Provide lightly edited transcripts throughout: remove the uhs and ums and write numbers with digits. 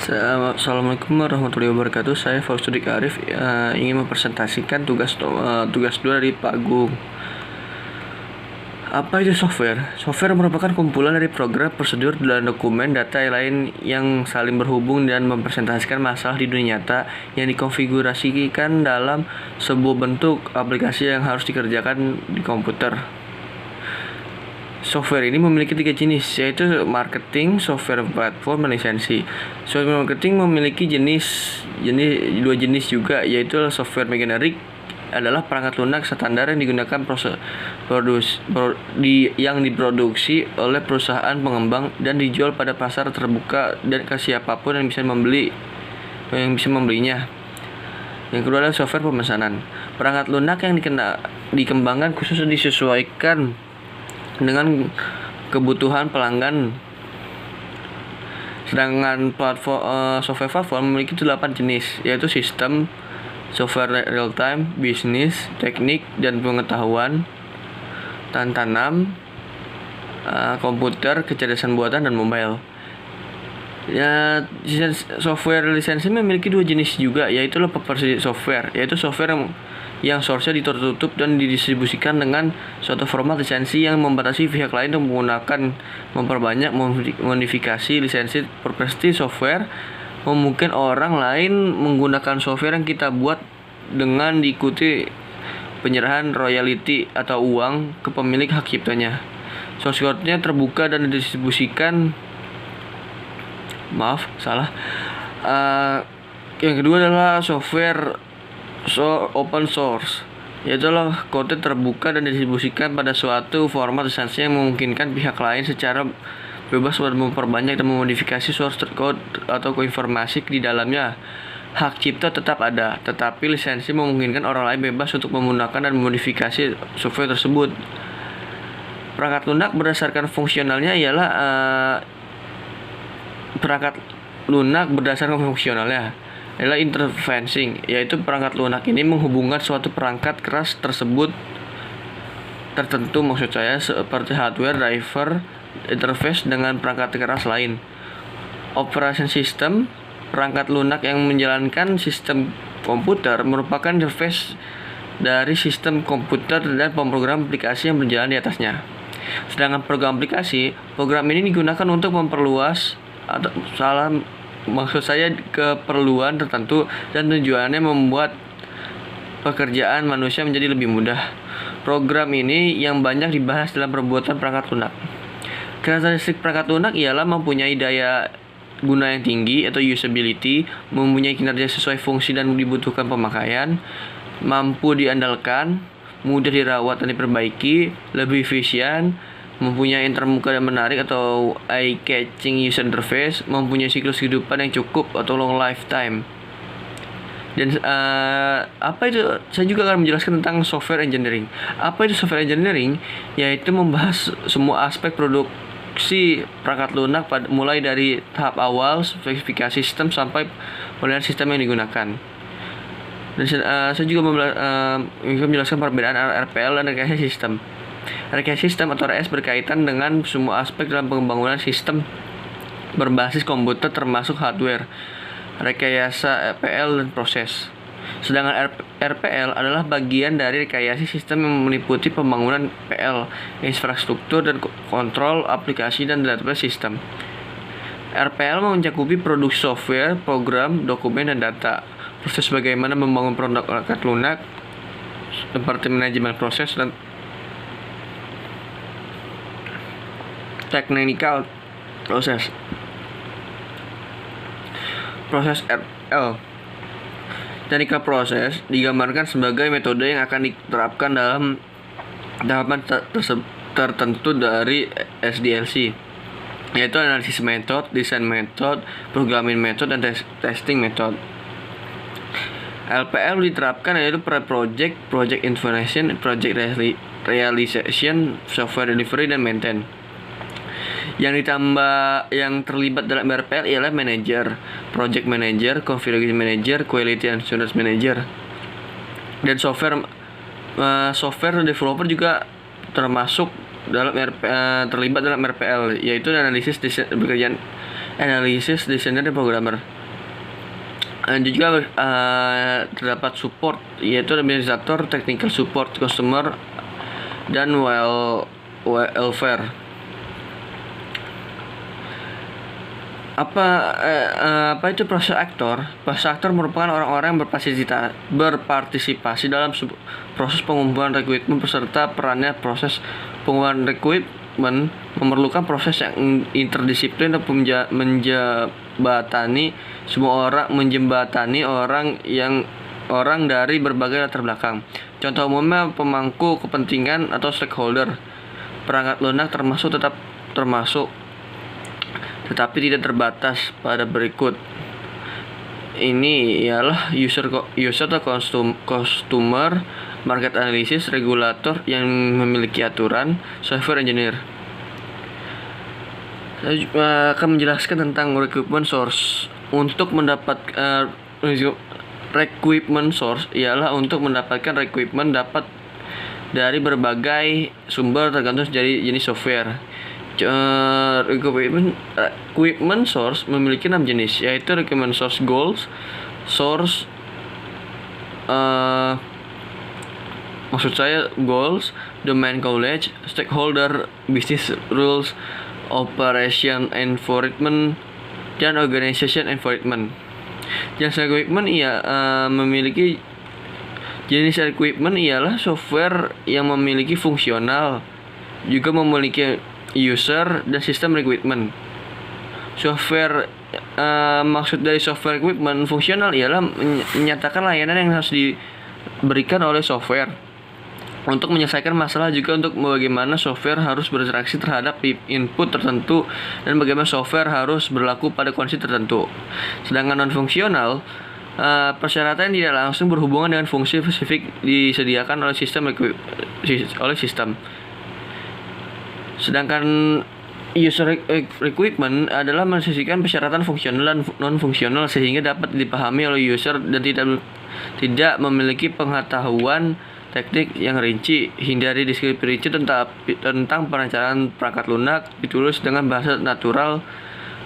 Assalamualaikum warahmatullahi wabarakatuh. Saya Faustudik Arif ingin mempresentasikan tugas 2 dari Pak Agung. Apa itu software? Software merupakan kumpulan dari program, prosedur, dan dokumen data lain yang saling berhubung dan mempresentasikan masalah di dunia nyata yang dikonfigurasikan dalam sebuah bentuk aplikasi yang harus dikerjakan di komputer. Software ini memiliki 3 jenis, yaitu marketing, software platform, dan lisensi. Software marketing memiliki dua jenis juga, yaitu software generik adalah perangkat lunak standar yang digunakan yang diproduksi oleh perusahaan pengembang dan dijual pada pasar terbuka dan ke siapapun yang bisa membelinya. Yang kedua adalah software pemesanan. Perangkat lunak yang dikembangkan khusus disesuaikan dengan kebutuhan pelanggan. Sedangkan software platform memiliki 8 jenis, yaitu sistem, software real time, bisnis, teknik dan pengetahuan, tanam, komputer, kecerdasan buatan, dan mobile. Software lisensi memiliki 2 jenis juga, yaitu versi software, yaitu software yang source-nya tertutup dan didistribusikan dengan suatu format lisensi yang membatasi pihak lain untuk menggunakan. Memperbanyak modifikasi lisensi proprietary software memungkinkan orang lain menggunakan software yang kita buat dengan diikuti penyerahan royalti atau uang ke pemilik hak ciptanya. Source code-nya terbuka dan didistribusikan. Yang kedua adalah software open source, yaitu kode terbuka dan didistribusikan pada suatu format lisensi yang memungkinkan pihak lain secara bebas memperbanyak dan memodifikasi source code atau informasi di dalamnya. Hak cipta tetap ada, tetapi lisensi memungkinkan orang lain bebas untuk menggunakan dan memodifikasi software tersebut. Perangkat lunak berdasarkan fungsionalnya ialah adalah interfacing, yaitu perangkat lunak ini menghubungkan suatu perangkat keras tertentu seperti hardware, driver, interface dengan perangkat keras lain. Operation system, perangkat lunak yang menjalankan sistem komputer, merupakan interface dari sistem komputer dan pemrogram aplikasi yang berjalan di atasnya. Sedangkan program ini digunakan untuk memperluas keperluan tertentu dan tujuannya membuat pekerjaan manusia menjadi lebih mudah. Program ini yang banyak dibahas dalam perbuatan perangkat lunak. Karakteristik perangkat lunak ialah mempunyai daya guna yang tinggi atau usability, mempunyai kinerja sesuai fungsi dan dibutuhkan pemakaian, mampu diandalkan, mudah dirawat dan diperbaiki, lebih efisien, mempunyai intermuka dan menarik atau eye-catching user interface, mempunyai siklus kehidupan yang cukup atau long lifetime. Dan saya juga akan menjelaskan tentang software engineering. Apa itu software engineering? Yaitu membahas semua aspek produksi perangkat lunak mulai dari tahap awal, spesifikasi sistem sampai pemilihan sistem yang digunakan. Dan saya juga menjelaskan perbedaan RPL dan rekayasa sistem. Rekayasa sistem atau RS berkaitan dengan semua aspek dalam pembangunan sistem berbasis komputer termasuk hardware, rekayasa PL dan proses. Sedangkan RPL adalah bagian dari rekayasa sistem yang meliputi pembangunan PL, infrastruktur dan kontrol aplikasi dan database sistem. RPL mencakupi produksi software, program, dokumen, dan data. Proses bagaimana membangun perangkat lunak, seperti manajemen proses dan technical proses. Proses RL. Technical proses digambarkan sebagai metode yang akan diterapkan dalam tahapan tertentu dari SDLC, yaitu analisis method, desain method, programming method, dan testing method. LPL diterapkan yaitu project information, project realization, software delivery, dan maintain. Yang terlibat dalam RPL ialah manager, project manager, configuration manager, quality assurance manager. Dan software developer juga termasuk terlibat dalam RPL, yaitu analisis, desainer, dan programmer. Juga terdapat support, yaitu administrator, technical support, customer, dan welfare. Apa itu proses aktor? Proses aktor merupakan orang-orang yang berpartisipasi dalam proses pengumpulan rekrutmen beserta perannya. Proses pengumpulan rekrutmen memerlukan proses yang interdisiplin untuk menjembatani orang dari berbagai latar belakang. Contoh umumnya pemangku kepentingan atau stakeholder. Perangkat lunak tetapi tidak terbatas pada berikut. Ini ialah user atau customer, market analysis, regulator yang memiliki aturan, software engineer. Saya akan menjelaskan tentang requirement source. Untuk mendapatkan requirement source ialah untuk mendapatkan requirement dapat dari berbagai sumber tergantung dari jenis software. Requirement source memiliki 6 jenis, yaitu requirement source goals, source goals, domain knowledge, stakeholder, business rules, operation environment, dan organization environment. Jenis requirement memiliki jenis requirement ialah software yang memiliki fungsional, juga memiliki user dan sistem requirement. Maksud dari software requirement fungsional ialah menyatakan layanan yang harus diberikan oleh software untuk menyelesaikan masalah, juga untuk bagaimana software harus berinteraksi terhadap input tertentu dan bagaimana software harus berlaku pada kondisi tertentu. Sedangkan non fungsional persyaratan yang tidak langsung berhubungan dengan fungsi spesifik disediakan oleh sistem. Sedangkan user requirement adalah mensisihkan persyaratan fungsional dan non-fungsional sehingga dapat dipahami oleh user dan tidak memiliki pengetahuan teknik yang rinci. Hindari deskripsi rinci tentang perencanaan perangkat lunak, ditulis dengan bahasa natural,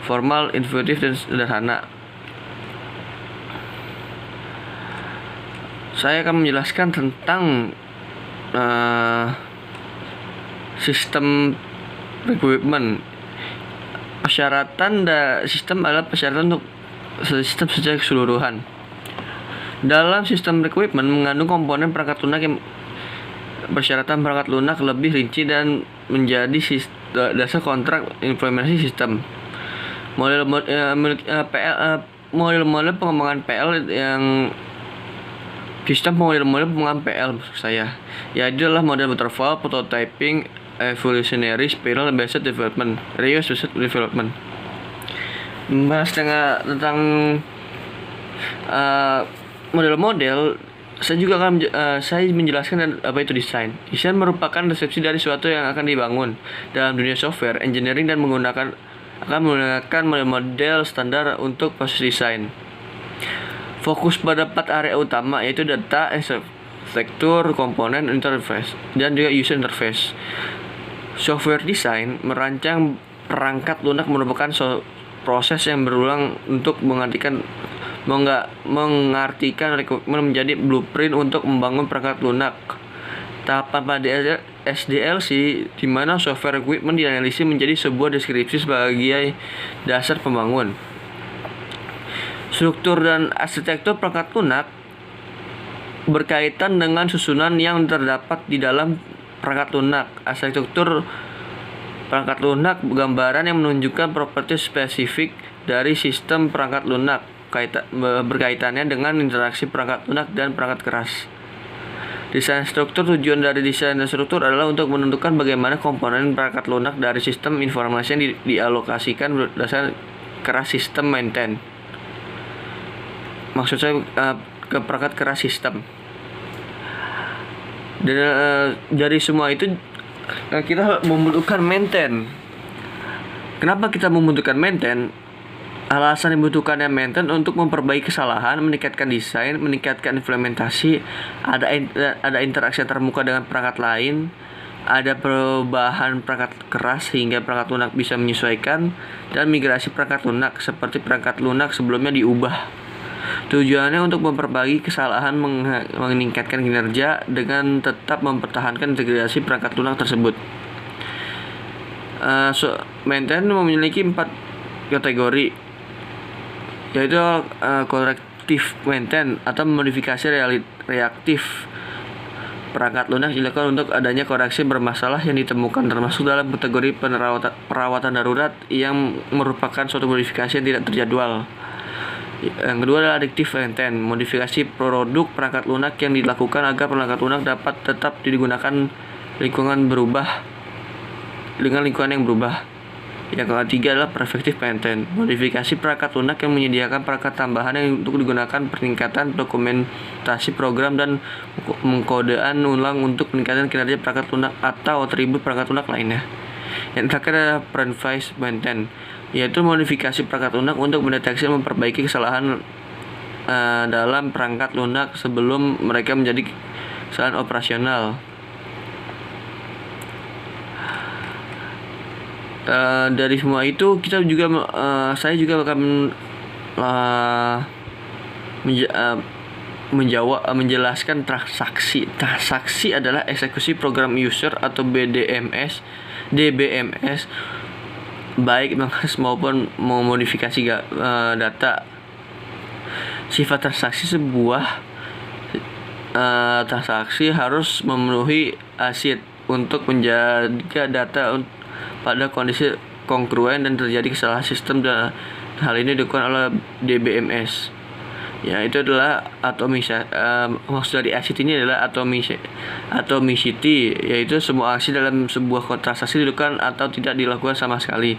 formal, intuitif, dan sederhana. Saya akan menjelaskan tentang sistem requirement. Sistem adalah persyaratan untuk sistem secara keseluruhan. Dalam sistem requirement mengandung komponen perangkat lunak yang persyaratan perangkat lunak lebih rinci dan menjadi dasar kontrak implementasi sistem. Model pengembangan PL maksud saya, yaitu adalah model waterfall, prototyping, evolutionary, spiral based development, reuse based development. Membahas tentang model-model, saya menjelaskan apa itu desain. Desain merupakan deskripsi dari sesuatu yang akan dibangun dalam dunia software engineering dan akan menggunakan model standar untuk proses desain. Fokus pada 4 area utama, yaitu data, arsitektur, komponen, interface, dan juga user interface. Software design merancang perangkat lunak merupakan proses yang berulang untuk mengartikan requirement menjadi blueprint untuk membangun perangkat lunak. Tahapan pada SDLC, di mana software requirement dianalisis menjadi sebuah deskripsi sebagai dasar pembangun. Struktur dan arsitektur perangkat lunak berkaitan dengan susunan yang terdapat di dalam perangkat lunak. Arsitektur perangkat lunak gambaran yang menunjukkan properti spesifik dari sistem perangkat lunak berkaitannya dengan interaksi perangkat lunak dan perangkat keras. Desain struktur. Tujuan dari desain dan struktur adalah untuk menentukan bagaimana komponen perangkat lunak dari sistem informasi yang dialokasikan berdasarkan keras sistem maintain. Maksud saya ke perangkat keras sistem. Dan dari semua itu kita membutuhkan maintain. Kenapa kita membutuhkan maintain? Alasan dibutuhkannya maintain untuk memperbaiki kesalahan, meningkatkan desain, meningkatkan implementasi, ada interaksi antar muka dengan perangkat lain, ada perubahan perangkat keras sehingga perangkat lunak bisa menyesuaikan, dan migrasi perangkat lunak seperti perangkat lunak sebelumnya diubah. Tujuannya untuk memperbaiki kesalahan, meningkatkan kinerja dengan tetap mempertahankan integrasi perangkat lunak tersebut. Maintain memiliki 4 kategori, yaitu corrective maintain atau modifikasi reaktif. Perangkat lunak dilakukan untuk adanya koreksi bermasalah yang ditemukan, termasuk dalam kategori perawatan darurat yang merupakan suatu modifikasi yang tidak terjadwal. Yang kedua adalah addictive maintain, modifikasi produk perangkat lunak yang dilakukan agar perangkat lunak dapat tetap digunakan dengan lingkungan yang berubah. Yang ketiga adalah preventive maintain, modifikasi perangkat lunak yang menyediakan perangkat tambahan yang untuk digunakan peningkatan dokumentasi program dan pengkodean ulang untuk meningkatkan kinerja perangkat lunak atau atribut perangkat lunak lainnya. Yang terakhir adalah preventive maintain, yaitu modifikasi perangkat lunak untuk mendeteksi dan memperbaiki kesalahan dalam perangkat lunak sebelum mereka menjadi kesalahan operasional. Dari semua itu saya juga akan menjelaskan transaksi. Transaksi adalah eksekusi program user atau DBMS baik mengakses maupun memodifikasi data. Sifat transaksi sebuah transaksi harus memenuhi ACID untuk menjaga data pada kondisi kongruen dan terjadi kesalahan sistem, dan hal ini dilakukan oleh DBMS. Ya, itu adalah maksud dari ACID ini adalah atomicity, yaitu semua aksi dalam sebuah transaksi dilakukan atau tidak dilakukan sama sekali.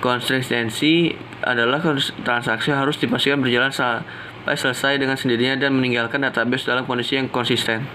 Konsistensi adalah transaksi harus dipastikan berjalan sampai selesai dengan sendirinya dan meninggalkan database dalam kondisi yang konsisten.